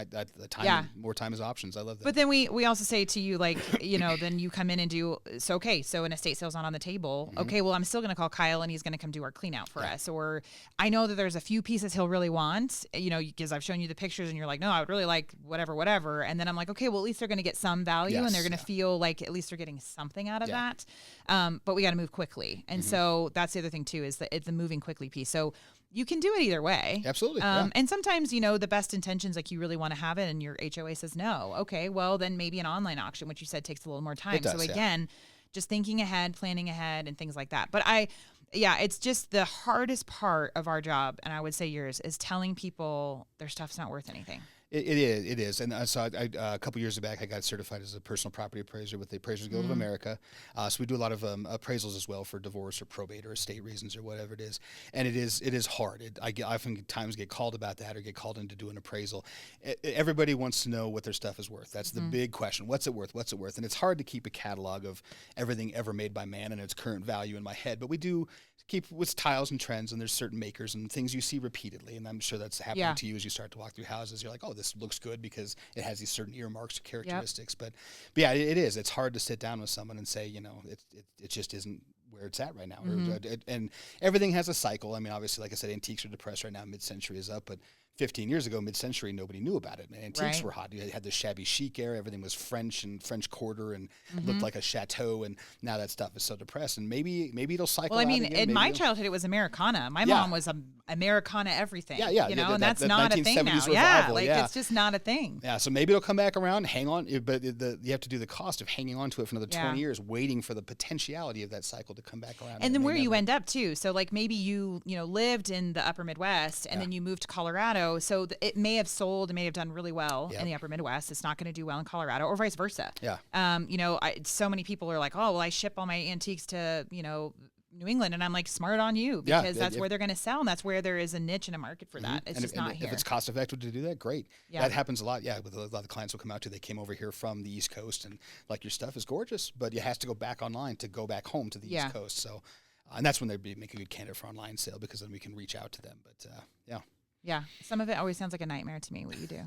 More time is options. I love that. But then we also say to you, like, then you come in and do, so an estate sale's not on the table. Okay, well, I'm still going to call Kyle and he's going to come do our clean out for us. Or I know that there's a few pieces he'll really want, because I've shown you the pictures and you're like, no, I would really like whatever. And then I'm like, okay, well, at least they're going to get some value and they're going to feel like at least they're getting something out of that. But we got to move quickly. And so that's the other thing too, is that it's the moving quickly piece. So you can do it either way. Absolutely. And sometimes, the best intentions, like you really want to have it and your HOA says no. Okay, well, then maybe an online auction, which you said takes a little more time. It does, so again, just thinking ahead, planning ahead and things like that. But it's just the hardest part of our job, and I would say yours, is telling people their stuff's not worth anything. It is. And so a couple years back, I got certified as a personal property appraiser with the Appraisers Guild of America. So we do a lot of appraisals as well for divorce or probate or estate reasons or whatever it is. And it is hard. I oftentimes get called about that or get called in to do an appraisal. Everybody wants to know what their stuff is worth. That's the big question. What's it worth? What's it worth? And it's hard to keep a catalog of everything ever made by man and its current value in my head. But we do keep with styles and trends, and there's certain makers and things you see repeatedly, and I'm sure that's happening to you as you start to walk through houses. You're like, oh, this looks good because it has these certain earmarks or characteristics. But yeah, it is. It's hard to sit down with someone and say, it just isn't where it's at right now. And everything has a cycle. I mean, obviously, like I said, antiques are depressed right now. Mid-century is up, but 15 years ago, mid-century, nobody knew about it. And antiques were hot. You had the shabby chic era. Everything was French and French Quarter and looked like a chateau. And now that stuff is so depressed. And maybe it'll cycle. Well, I mean, again. in my childhood, it was Americana. My mom was Americana everything. And that's not a thing now. Revival, it's just not a thing. Yeah, so maybe it'll come back around. Hang on, but you have to do the cost of hanging on to it for another 20 years, waiting for the potentiality of that cycle to come back around. And then where you end up too. So like maybe you lived in the upper Midwest and then you moved to Colorado. So it may have sold, it may have done really well in the upper Midwest. It's not going to do well in Colorado, or vice versa. Yeah. So many people are like, oh, well, I ship all my antiques to, New England, and I'm like, smart on you, because that's where they're going to sell, and that's where there is a niche and a market for that. It's just not here. If it's cost effective to do that, great. Yeah. That happens a lot. Yeah, with a lot of clients will come out to, they came over here from the East Coast, and like, your stuff is gorgeous, but you have to go back online to go back home to the East Coast. So, and that's when they'd make a good candidate for online sale, because then we can reach out to them. But Yeah, some of it always sounds like a nightmare to me, what you do.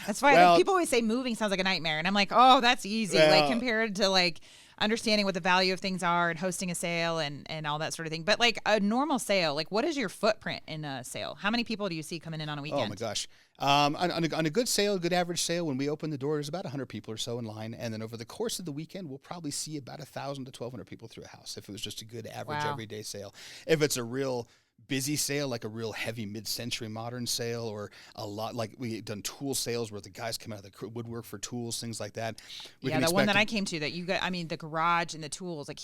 That's why people always say moving sounds like a nightmare. And I'm like, oh, that's easy. Like compared to like understanding what the value of things are and hosting a sale and all that sort of thing. But like a normal sale, like what is your footprint in a sale? How many people do you see coming in on a weekend? Oh my gosh. On a good sale, good average sale, when we open the door, there's about 100 people or so in line. And then over the course of the weekend, we'll probably see about 1,000 to 1,200 people through a house if it was just a good average everyday sale. If it's a real busy sale, like a real heavy mid-century modern sale, or a lot like we done tool sales where the guys come out of the woodwork for tools, things like that. The one that I came to that you got, I mean, the garage and the tools, like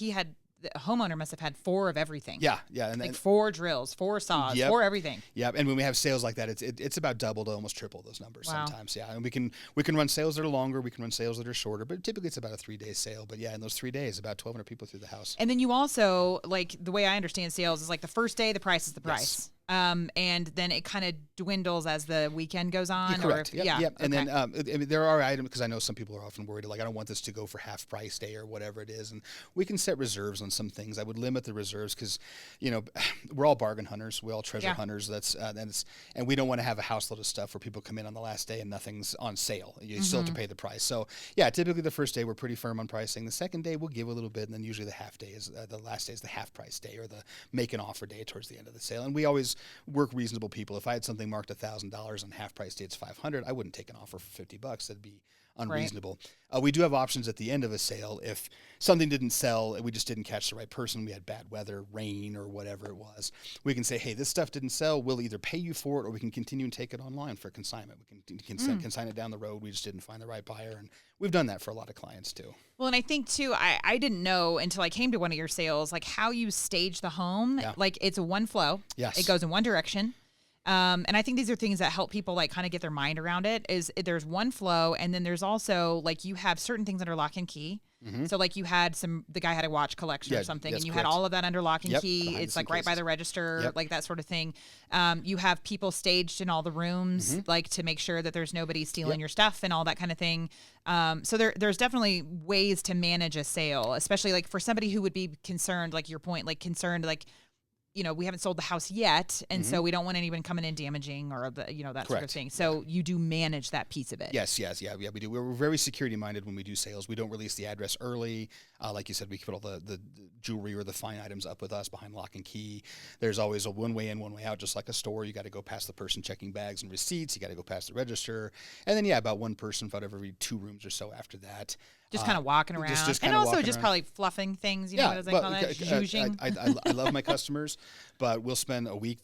the homeowner must have had 4 of everything. Yeah. And like 4 drills, 4 saws, 4 everything. Yeah. And when we have sales like that, it's about double to almost triple those numbers sometimes. Yeah. And we can run sales that are longer. We can run sales that are shorter, but typically it's about a 3-day sale. But yeah, in those 3 days, about 1,200 people through the house. And then you also, like, the way I understand sales is like the first day, the price is the price. And then it kind of dwindles as the weekend goes on. You're correct. Or, Yep, yeah. yep. Okay. And then I mean, there are items, because I know some people are often worried, like, I don't want this to go for half price day or whatever it is. And we can set reserves on some things. I would limit the reserves because, we're all bargain hunters. We all treasure hunters. And we don't want to have a house load of stuff where people come in on the last day and nothing's on sale. You still have to pay the price. So yeah, typically the first day we're pretty firm on pricing. The second day we'll give a little bit, and then usually the last day is the half price day or the make an offer day towards the end of the sale. And we always work reasonable people. If I had something marked $1,000 on half price day, it's $500. I wouldn't take an offer for $50. That'd be unreasonable. Right. We do have options at the end of a sale. If something didn't sell, we just didn't catch the right person, we had bad weather, rain, or whatever it was, we can say, hey, this stuff didn't sell. We'll either pay you for it, or we can continue and take it online for consignment. We can consign it down the road. We just didn't find the right buyer. And we've done that for a lot of clients too. Well, and I think too, I didn't know until I came to one of your sales, like how you stage the home. Yeah. Like it's a one flow. Yes. It goes in one direction. And I think these are things that help people like kind of get their mind around it. Is there's one flow, and then there's also like you have certain things under lock and key. Mm-hmm. So like you had the guy had a watch collection or something, and you had all of that under lock and key. It's like right by the register, like that sort of thing. You have people staged in all the rooms, like to make sure that there's nobody stealing your stuff and all that kind of thing. So there's definitely ways to manage a sale, especially like for somebody who would be concerned, like your point, like concerned, like, we haven't sold the house yet, and so we don't want anyone coming in damaging or that sort of thing. So you do manage that piece of it. Yes, we do. We're very security minded when we do sales. We don't release the address early. Like you said, we put all the jewelry or the fine items up with us behind lock and key. There's always a one way in, one way out, just like a store. You got to go past the person checking bags and receipts. You got to go past the register, and then about one person about every 2 rooms or so after that. Just kind of walking around, and also just probably fluffing things. What do they call that? Zhuzhing. I love my customers, but we'll spend a week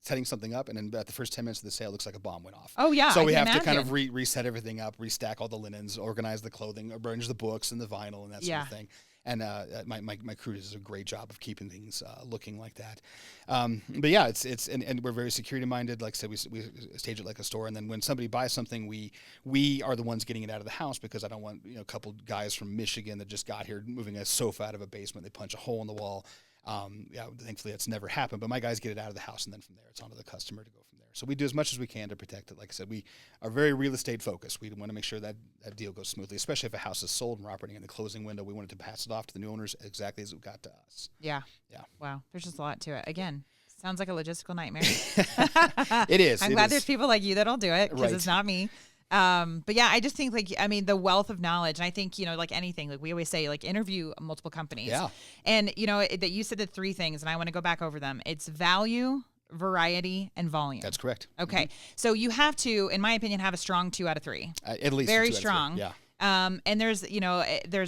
setting something up, and then at the first 10 minutes of the sale, it looks like a bomb went off. Oh yeah, so we have to kind of reset everything up, restack all the linens, organize the clothing, arrange the books and the vinyl and that sort of thing. And my crew does a great job of keeping things looking like that. But yeah, it's and we're very security minded. Like I said, we stage it like a store. And then when somebody buys something, we are the ones getting it out of the house, because I don't want a couple guys from Michigan that just got here moving a sofa out of a basement. They punch a hole in the wall. Thankfully that's never happened. But my guys get it out of the house, and then from there it's onto the customer to go from there. So we do as much as we can to protect it. Like I said, we are very real estate focused. We want to make sure that deal goes smoothly, especially if a house is sold and we're operating in the closing window. We wanted to pass it off to the new owners exactly as it got to us. Yeah. Wow. There's just a lot to it. Again, sounds like a logistical nightmare. It is. I'm glad there's people like you that'll do it, because it's not me. But yeah, I just think the wealth of knowledge, and I think, like anything, like we always say, like interview multiple companies. Yeah. And, that you said the 3 things, and I want to go back over them. It's value, variety, and volume. That's correct. Okay. Mm-hmm. So you have to, in my opinion, have a strong 2 out of 3. At least very 2 strong. out of 3. Yeah. And there's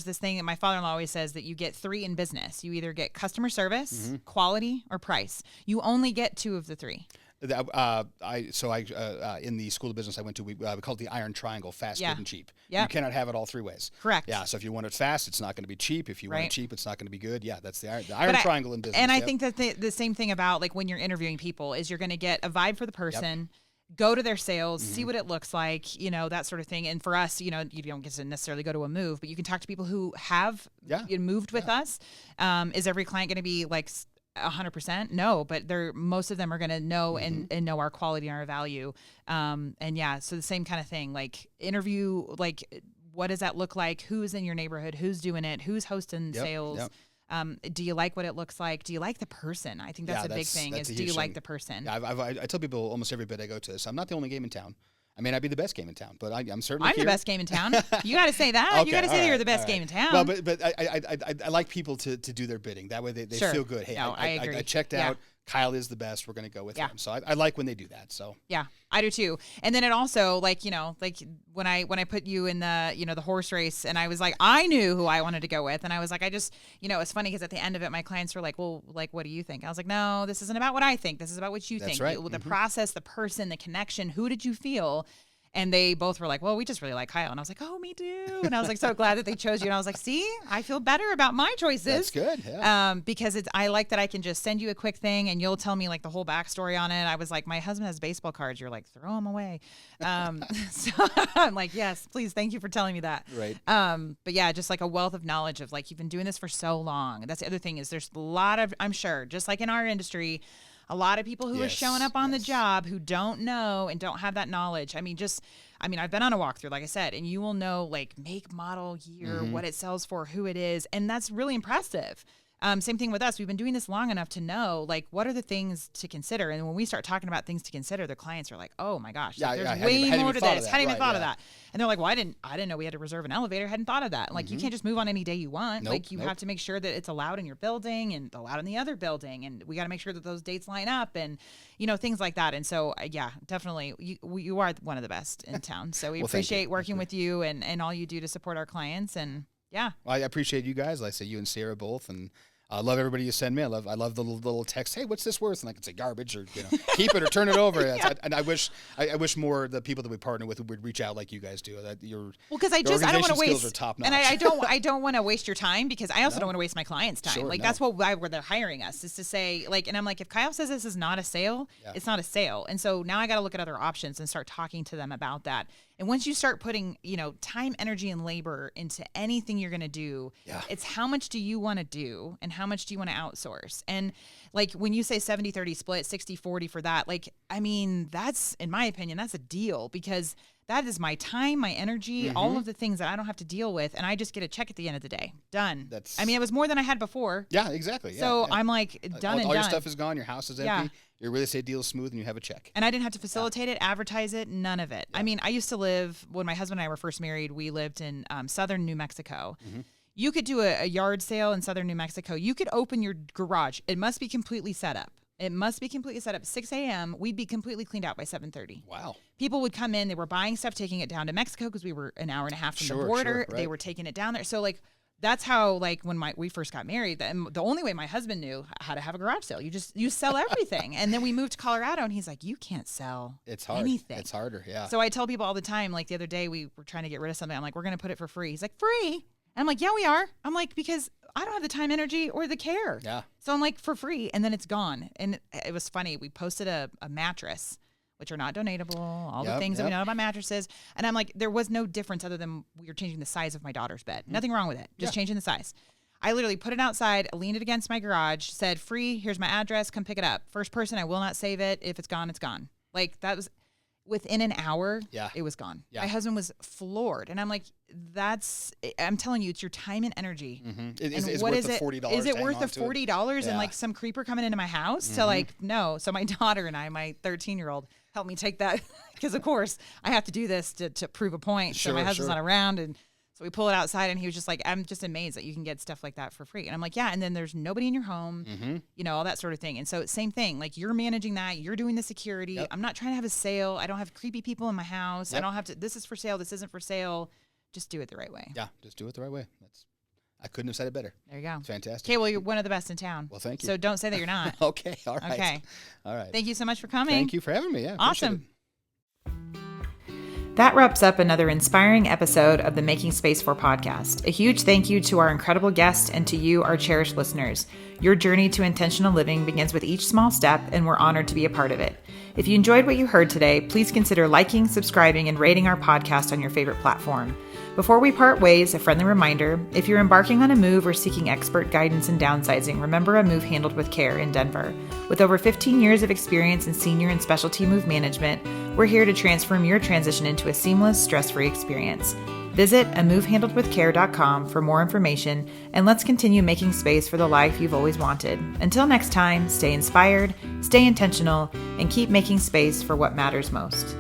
this thing that my father-in-law always says, that you get 3 in business. You either get customer service, quality, or price. You only get 2 of the 3. In the school of business I went to, we call it the iron triangle: fast, good, and cheap. You cannot have it all 3 ways. Correct. Yeah. So if you want it fast, it's not going to be cheap. If you want it cheap, it's not going to be good. Yeah, that's the iron triangle in business. And I think that the same thing about like when you're interviewing people is you're going to get a vibe for the person. Go to their sales, see what it looks like, that sort of thing. And for us, you don't get to necessarily go to a move, but you can talk to people who have moved with us. Is every client going to be like 100%? No, but most of them are going to know and know our quality and our value. So the same kind of thing, like interview, like what does that look like? Who's in your neighborhood? Who's doing it? Who's hosting sales? Do you like what it looks like? Do you like the person? I think that's a big thing. Is do you like the person? I tell people almost every bit I go to this. I'm not the only game in town. I may not be the best game in town, but I'm certainly the best game in town. You got to say that. Okay, you got to say that you're the best game in town. Well, but I like people to do their bidding. That way they feel good. Hey, I agree. I checked out. Kyle is the best. We're going to go with him. So I like when they do that. So yeah, I do too. And then it also like when I put you in the the horse race, and I was like, I knew who I wanted to go with, and I was like, I just it's funny because at the end of it, my clients were like, well, like what do you think? I was like, no, this isn't about what I think. This is about what you think. Right. The process, the person, the connection. Who did you feel? And they both were like, well, we just really like Kyle. And I was like, oh, me too. And I was like, so glad that they chose you. And I was like, see, I feel better about my choices. That's good. Yeah. Because I like that I can just send you a quick thing and you'll tell me like the whole backstory on it. I was like, my husband has baseball cards. You're like, throw them away. So I'm like, yes, please. Thank you for telling me that. Right. But yeah, just like a wealth of knowledge of like, you've been doing this for so long. That's the other thing is there's a lot of, I'm sure, just like in our industry, A lot of people who are Yes, showing up on the yes. job who don't know and don't have that knowledge. I mean, I've been on a walkthrough, like I said, and you will know like make, model, year, what it sells for, who it is. And that's really impressive. Same thing with us. We've been doing this long enough to know, like, what are the things to consider? And when we start talking about things to consider, the clients are like, oh my gosh, Yeah, like, there's yeah, way hadn't more even to thought of this. that. Hadn't even Right, thought of yeah. that. And they're like, well, I didn't know we had to reserve an elevator. Hadn't thought of that. And like, you can't just move on any day you want. Nope, Like, you nope. have to make sure that it's allowed in your building and allowed in the other building. And we got to make sure that those dates line up and, things like that. And so, yeah, definitely, you are one of the best in town. So we Well, thank you. appreciate working with you and all you do to support our clients. And yeah. Well, I appreciate you guys. Like I say, you and Sarah both, and I love everybody you send me. I love the little text. Hey, what's this worth? And I can say garbage, or keep it or turn it over. And I wish more the people that we partner with would reach out like you guys do. That because I don't want to waste. Are top notch. And I don't want to waste your time because I also don't want to waste my clients' time. Sure, that's why they're hiring us, is to say like, and I'm like, if Kyle says this is not a sale, it's not a sale. And so now I got to look at other options and start talking to them about that. And once you start putting, time, energy, and labor into anything you're going to do, it's how much do you want to do and how much do you want to outsource? And like when you say 70-30 split, 60-40 for that, like, I mean, that's, in my opinion, that's a deal because that is my time, my energy, all of the things that I don't have to deal with. And I just get a check at the end of the day. Done. It was more than I had before. Yeah, exactly. Yeah, so I'm like, done. All your stuff is gone. Your house is empty. Yeah. Your real estate deal is smooth and you have a check. And I didn't have to facilitate it, advertise it, none of it. I mean, I used to live, when my husband and I were first married, we lived in southern New Mexico. You could do a yard sale in southern New Mexico. You could open your garage. It must be completely set up. It must be completely set up. 6 a.m., we'd be completely cleaned out by 7:30. Wow. People would come in. They were buying stuff, taking it down to Mexico because we were an hour and a half from the border. Right. They were taking it down there. So, like, that's how, like, when we first got married, the only way my husband knew how to have a garage sale, you sell everything. And then we moved to Colorado, and he's like, you can't sell anything. It's harder, yeah. So I tell people all the time, like the other day we were trying to get rid of something. I'm like, we're going to put it for free. He's like, free? And I'm like, yeah, we are. I'm like, because I don't have the time, energy, or the care. Yeah. So I'm like, for free. And then it's gone. And it was funny. We posted a mattress, which are not donatable, all the things that we know about mattresses. And I'm like, there was no difference other than we were changing the size of my daughter's bed. Nothing wrong with it. Just changing the size. I literally put it outside, leaned it against my garage, said, free, here's my address, come pick it up. First person, I will not save it. If it's gone, it's gone. Like, that was within an hour, it was gone. Yeah. My husband was floored. And I'm like, I'm telling you, it's your time and energy. Is it worth the $40? Is it worth the $40 and like some creeper coming into my house to like, no. So my daughter and I, my 13-year-old, helped me take that because of course I have to do this to prove a point. So my husband's not around, and so we pull it outside, and he was just like, I'm just amazed that you can get stuff like that for free. And I'm like, yeah. And then there's nobody in your home, all that sort of thing. And so same thing, like you're managing that, you're doing the security. I'm not trying to have a sale. I don't have creepy people in my house. I don't have to, this is for sale. This isn't for sale. Just do it the right way. Yeah. Just do it the right way. I couldn't have said it better. There you go. It's fantastic. Okay. Well, you're one of the best in town. Well, thank you. So don't say that you're not. Okay. All right. Okay. All right. Thank you so much for coming. Thank you for having me. Yeah. Awesome. That wraps up another inspiring episode of the Making Space For podcast. A huge thank you to our incredible guests and to you, our cherished listeners. Your journey to intentional living begins with each small step, and we're honored to be a part of it. If you enjoyed what you heard today, please consider liking, subscribing, and rating our podcast on your favorite platform. Before we part ways, a friendly reminder, if you're embarking on a move or seeking expert guidance in downsizing, remember A Move Handled with Care in Denver. With over 15 years of experience in senior and specialty move management, we're here to transform your transition into a seamless, stress-free experience. Visit amovehandledwithcare.com for more information, and let's continue making space for the life you've always wanted. Until next time, stay inspired, stay intentional, and keep making space for what matters most.